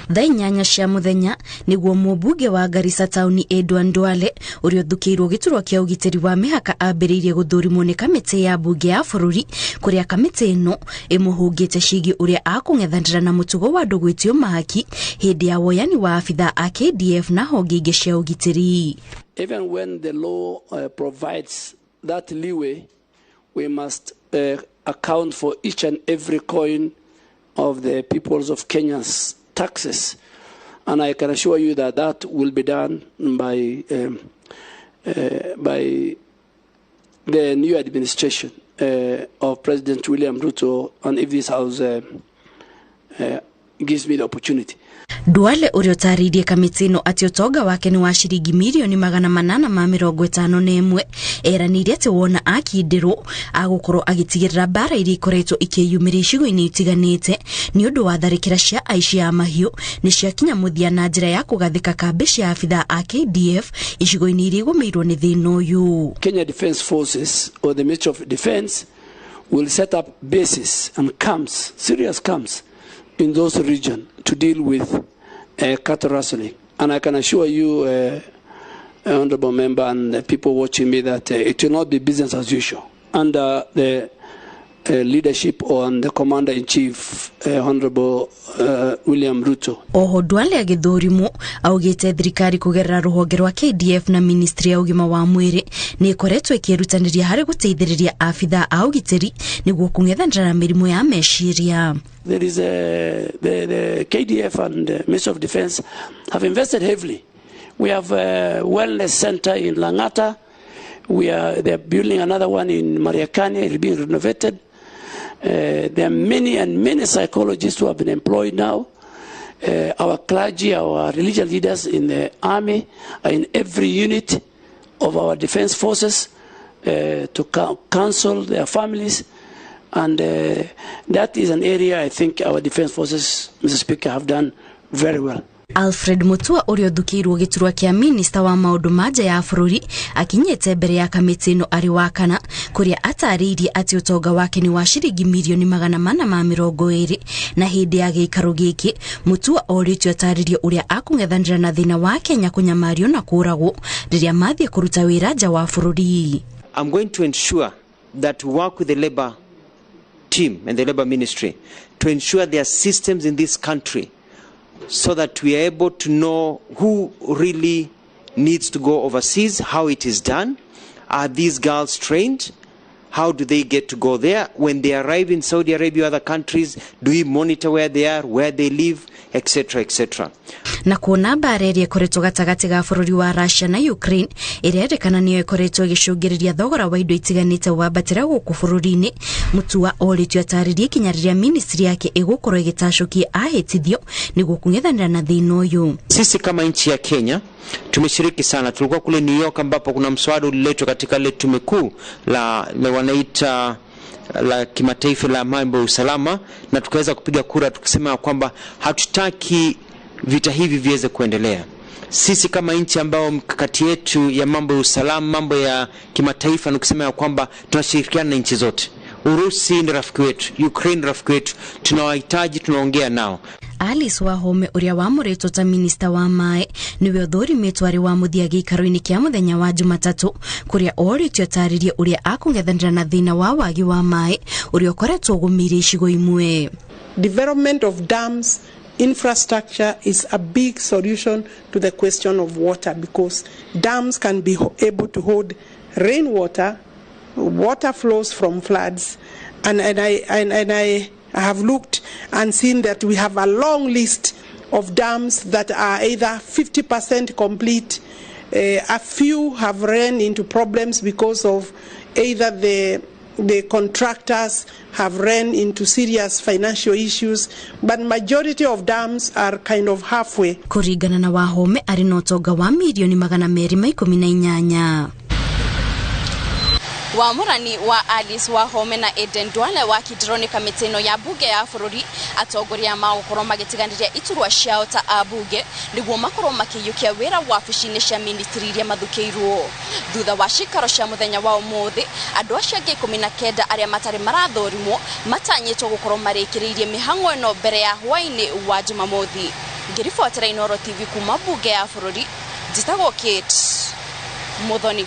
Thaa 8 cia muthenya niguo mũmbunge wa Garissa Town Aden Duale uria thukiirwo giturwa kia ugitiri wa mihaka ambiriirie gũthũrimwo ni kamiti ya bunge ya bururi kuria kamiti ino imuhungite cigi uria akung'ethanira na mutugo wa ndugwitio mahaki hindi ya woyani wa afitha a KDF na honge ingi cia ugitiri. Even when the law provides that leeway, we must account for each and every coin of the peoples of Kenya's taxes, and I can assure you that that will be done by the new administration of President William Ruto, and if this House gives me the opportunity. Duale uliotaririe kamiti ino ati utonga wake ni wa shiringi milioni 851 eranirie ati wona akindirwo agukorwo agitigirira bara iri ikoretwo ikiyumira icigo-ini itiganite ni undu wa tharikira cia aici a mahiu ni ciakinya muthia na njira ya kugathika kambi cia afitha a KDF icigo-ini iri gumirwo ni thina uyu. Kenya Defence Forces or the Ministry of Defence will set up bases and camps, serious camps in those regions to deal with cattle rustling. And I can assure you, Honorable Member and the people watching me, that it will not be business as usual. Under the leadership on the Commander-in-Chief, Honorable William Ruto. Oho Duale agithurimwo augite thirikari kugerera ruhonge rwa KDF na Ministry ya ugima wa mwiri ni ikoretwo ikirutaniria hari guteithiriria afitha a ugitiri niguo kung'ethanira na mirimu ya meciria. There is the KDF and the Ministry of Defence have invested heavily. We have a wellness center in Langata. They're building another one in Mariakani. It's being renovated. There are many psychologists who have been employed now. Our clergy, our religious leaders in the army are in every unit of our defense forces to counsel their families. And that is an area I think our defense forces, Mr. Speaker, have done very well. Alfred Mutua uria thukiirwo giturwa kia minister wa maundu manja ya bururi akinyete mbere ya kamiti ino ari wa kana kuria atariirie ati utonga wake ni wa shiringi milioni 420 na hindi ya giikaro giki Mutua oritio ataririe uria akung'ethanira na thina wa Kenya kunyamario na kuragwo riria mathie kuruta wira nja wa bururi. I'm going to ensure that we work with the labor team and the labor ministry to ensure there are systems in this country so that we are able to know who really needs to go overseas, how it is done. Are these girls trained? How do they get to go there? When they arrive in Saudi Arabia or other countries, do we monitor where they are, where they live, etc., etc.? Na kuona mbara iria ikoretwo gatagati ga bururi wa Russia na Ukraine irerekana niyo ikoretwo igicungiriria thogora wa indo itiganite wambatira guku bururi-ini. Mutua oritio ataririe kinyariria ministry yake igukorwo igitacukia ahitithio niguo kung'ethanira na thina uyu. Sisi kama nchi ya Kenya tumeshiriki sana. Tulikuwa kule New York ambapo kuna mswada uliletwa katika ile tume kuu la wanaita la kimataifa la mambo ya usalama, na tukaweza kupiga kura tukisema kwamba hatutaki vita hivi viweze kuendelea. Sisi kama nchi ambao mkakati yetu ya mambo ya usalama, mambo ya kimataifa, ni kusema kwamba tunashirikiana na nchi zote. Urusi ni rafiki wetu, Ukraine ni rafiki wetu, tunawahitaji, tunaongea nao. Wahome uria wamuritwo ta minister wa mae niwe uthurimitwo ari wa muthia giikaro-ini kia muthenya wa Jumatatu kuria oritio ataririe uria akung'ethanira na thina wa wagi wa mae uria ukoretwo gumire icigo imwe. Development of dams infrastructure is a big solution to the question of water, because dams can be able to hold rainwater, water flows from floods, and I have looked and seen that we have a long list of dams that are either 50% complete. A few have run into problems because of either the contractors have run into serious financial issues, but majority of dams are kind of halfway. Kuringana na Wahome ari na utonga wa milioni 218. Wamurani wa Wahome na Aden Duale wa kidroni kamitino ya bunge ya bururi atongoria maukoro magitiganiria iturwa ciao ta abunge niguo makoro makiyukia wira wabici-ini cia ministry iria mathukiirwo thutha wa cikaro cia muthenya wa umuthi andu acio angi 19 aria matari marathorimwo matanyitwo gukorwo marikiriirie mihang'o ino mbere ya hwaini wa Jumamothi. ngiribotera Inoro TV kuma bunge ya bururi njitagwo Kate Muthoni.